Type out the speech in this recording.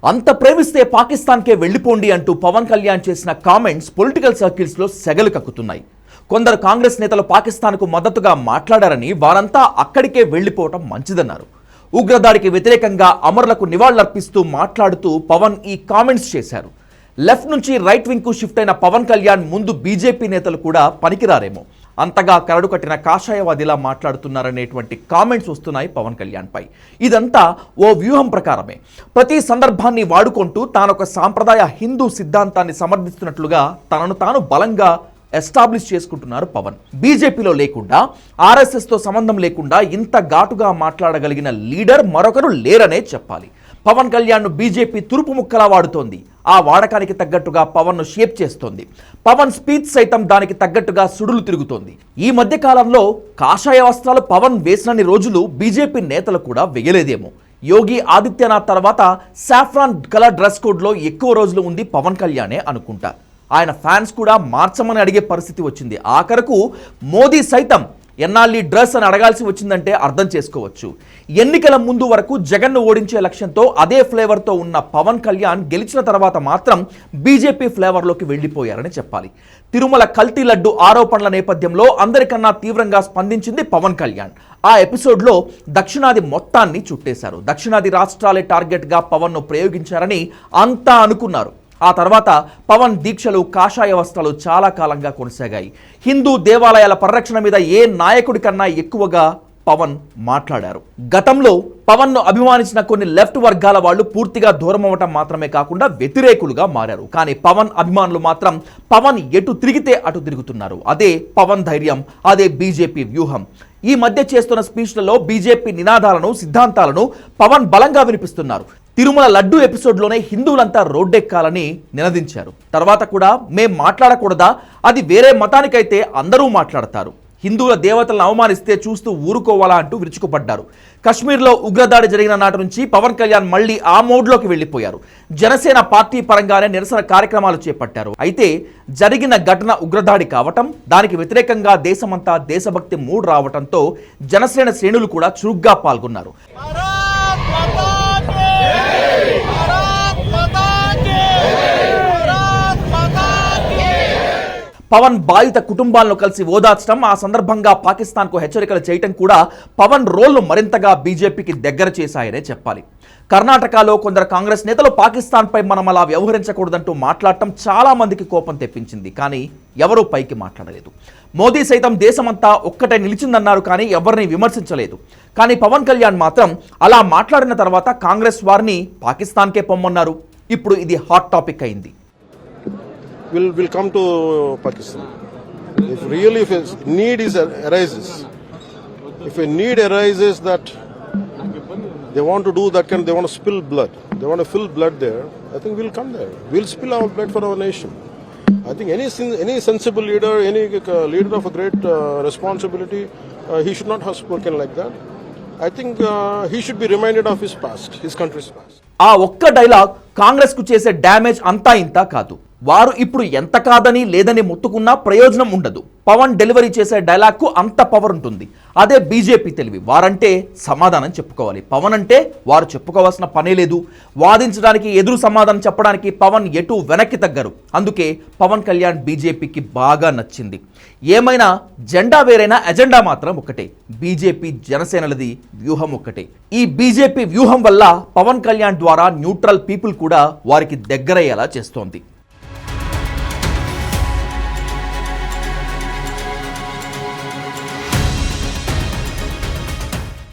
అంత ప్రేమిస్తే పాకిస్తాన్కే వెళ్లిపోండి అంటూ పవన్ కళ్యాణ్ చేసిన కామెంట్స్ పొలిటికల్ సర్కిల్స్లో సెగలు కక్కుతున్నాయి. కొందరు కాంగ్రెస్ నేతలు పాకిస్తాన్కు మద్దతుగా మాట్లాడారని, వారంతా అక్కడికే వెళ్లిపోవటం మంచిదన్నారు. ఉగ్రదాడికి వ్యతిరేకంగా అమరులకు నివాళులర్పిస్తూ మాట్లాడుతూ పవన్ ఈ కామెంట్స్ చేశారు. లెఫ్ట్ నుంచి రైట్ వింగ్కు షిఫ్ట్ అయిన పవన్ కళ్యాణ్ ముందు బీజేపీ నేతలు కూడా పనికిరారేమో, అంతగా కరడు కట్టిన కాషాయవాదిలా మాట్లాడుతున్నారనేటువంటి కామెంట్స్ వస్తున్నాయి పవన్ కళ్యాణ్ పై. ఇదంతా ఓ వ్యూహం ప్రకారమే. ప్రతి సందర్భాన్ని వాడుకుంటూ తానొక సాంప్రదాయ హిందూ సిద్ధాంతాన్ని సమర్థిస్తున్నట్లుగా తనను తాను బలంగా ఎస్టాబ్లిష్ చేసుకుంటున్నారు పవన్. బీజేపీలో లేకుండా, ఆర్ఎస్ఎస్తో సంబంధం లేకుండా ఇంత ఘాటుగా మాట్లాడగలిగిన లీడర్ మరొకరు లేరనే చెప్పాలి. పవన్ కళ్యాణ్ను బీజేపీ తురుపు ముక్కలా వాడుతోంది. ఆ వాడకానికి తగ్గట్టుగా పవన్ను షేప్ చేస్తోంది. పవన్ స్పీచ్ సైతం దానికి తగ్గట్టుగా సుడులు తిరుగుతోంది. ఈ మధ్య కాలంలో కాషాయ వస్త్రాలు పవన్ వేసినన్ని రోజులు బీజేపీ నేతలు కూడా వేయలేదేమో. యోగి ఆదిత్యనాథ్ తర్వాత సాఫ్రాన్ కలర్ డ్రెస్ కోడ్లో ఎక్కువ రోజులు ఉంది పవన్ కళ్యాణే అనుకుంటా. ఆయన ఫ్యాన్స్ కూడా మార్చమని అడిగే పరిస్థితి వచ్చింది. ఆఖరకు మోదీ సైతం ఎన్నాళ్ళీ డ్రెస్ అని అడగాల్సి వచ్చిందంటే అర్థం చేసుకోవచ్చు. ఎన్నికల ముందు వరకు జగన్ను ఓడించే లక్ష్యంతో అదే ఫ్లేవర్తో ఉన్న పవన్ కళ్యాణ్ గెలిచిన తర్వాత మాత్రం బీజేపీ ఫ్లేవర్లోకి వెళ్ళిపోయారని చెప్పాలి. తిరుమల కల్తీ లడ్డు ఆరోపణల నేపథ్యంలో అందరికన్నా తీవ్రంగా స్పందించింది పవన్ కళ్యాణ్. ఆ ఎపిసోడ్లో దక్షిణాది మొత్తాన్ని చుట్టేశారు. దక్షిణాది రాష్ట్రాలే టార్గెట్గా పవన్ను ప్రయోగించారని అంతా అనుకున్నారు. ఆ తర్వాత పవన్ దీక్షలు, కాషాయ వస్త్రాలు చాలా కాలంగా కొనసాగాయి. హిందూ దేవాలయాల పరిరక్షణ మీద ఏ నాయకుడి కన్నా ఎక్కువగా పవన్ మాట్లాడారు. గతంలో పవన్ను అభిమానించిన కొన్ని లెఫ్ట్ వర్గాల వాళ్ళు పూర్తిగా దూరం అవ్వటం మాత్రమే కాకుండా వ్యతిరేకులుగా మారారు. కానీ పవన్ అభిమానులు మాత్రం పవన్ ఎటు తిరిగితే అటు తిరుగుతున్నారు. అదే పవన్ ధైర్యం, అదే బీజేపీ వ్యూహం. ఈ మధ్య చేస్తున్న స్పీచ్లలో బీజేపీ నినాదాలను, సిద్ధాంతాలను పవన్ బలంగా వినిపిస్తున్నారు. తిరుమల లడ్డు ఎపిసోడ్లోనే హిందువులంతా రోడ్డెక్కాలని నినదించారు. తర్వాత కూడా మేం మాట్లాడకూడదా, అది వేరే మతానికైతే అందరూ మాట్లాడతారు, హిందువుల దేవతలను అవమానిస్తే చూస్తూ ఊరుకోవాలా అంటూ విరుచుకుపడ్డారు. కశ్మీర్లో ఉగ్రదాడి జరిగిన నాటి నుంచి పవన్ కళ్యాణ్ మళ్లీ ఆ మోడ్లోకి వెళ్లిపోయారు. జనసేన పార్టీ పరంగానే నిరసన కార్యక్రమాలు చేపట్టారు. అయితే జరిగిన ఘటన ఉగ్రదాడి కావటం, దానికి వ్యతిరేకంగా దేశమంతా దేశభక్తి మూడ్ రావటంతో జనసేన శ్రేణులు కూడా చురుగ్గా పాల్గొన్నారు. పవన్ బాధిత కుటుంబాలను కలిసి ఓదార్చడం, ఆ సందర్భంగా పాకిస్తాన్కు హెచ్చరికలు చేయటం కూడా పవన్ రోల్ను మరింతగా బీజేపీకి దగ్గర చేశాయనే చెప్పాలి. కర్ణాటకలో కొందరు కాంగ్రెస్ నేతలు పాకిస్తాన్పై మనం అలా వ్యవహరించకూడదంటూ మాట్లాడటం చాలా మందికి కోపం తెప్పించింది. కానీ ఎవరూ పైకి మాట్లాడలేదు. మోదీ సైతం దేశమంతా ఒక్కటే నిలిచిందన్నారు, కానీ ఎవరిని విమర్శించలేదు. కానీ పవన్ కళ్యాణ్ మాత్రం అలా మాట్లాడిన తర్వాత కాంగ్రెస్ వారిని పాకిస్తాన్కే పొమ్మన్నారు. ఇప్పుడు ఇది హాట్ టాపిక్ అయింది. Will come to Pakistan. If a need arises, if a need arises that they want to do that kind, they want to spill blood, they want to fill blood there, I think we'll come there. We'll spill our blood for our nation. I think any sensible leader, any leader of a great responsibility, he should not have spoken like that. I think he should be reminded of his past, his country's past. ఆ ఒక్క dialogue Congress కు చేసే damage అంతా ఇంతా కాదు. వారు ఇప్పుడు ఎంత కాదని లేదని మొత్తుకున్నా ప్రయోజనం ఉండదు. పవన్ డెలివరీ చేసే డైలాగ్కు అంత పవర్ ఉంటుంది. అదే బీజేపీ తెలివి. వారంటే సమాధానం చెప్పుకోవాలి. పవన్ అంటే వారు చెప్పుకోవాల్సిన పనే లేదు. వాదించడానికి, ఎదురు సమాధానం చెప్పడానికి పవన్ ఎటు వెనక్కి తగ్గరు. అందుకే పవన్ కళ్యాణ్ బీజేపీకి బాగా నచ్చింది. ఏమైనా జెండా వేరైనా ఎజెండా మాత్రం ఒకటే. బీజేపీ జనసేనలది వ్యూహం ఒకటే. ఈ బీజేపీ వ్యూహం వల్ల పవన్ కళ్యాణ్ ద్వారా న్యూట్రల్ పీపుల్ కూడా వారికి దగ్గరయ్యేలా చేస్తోంది.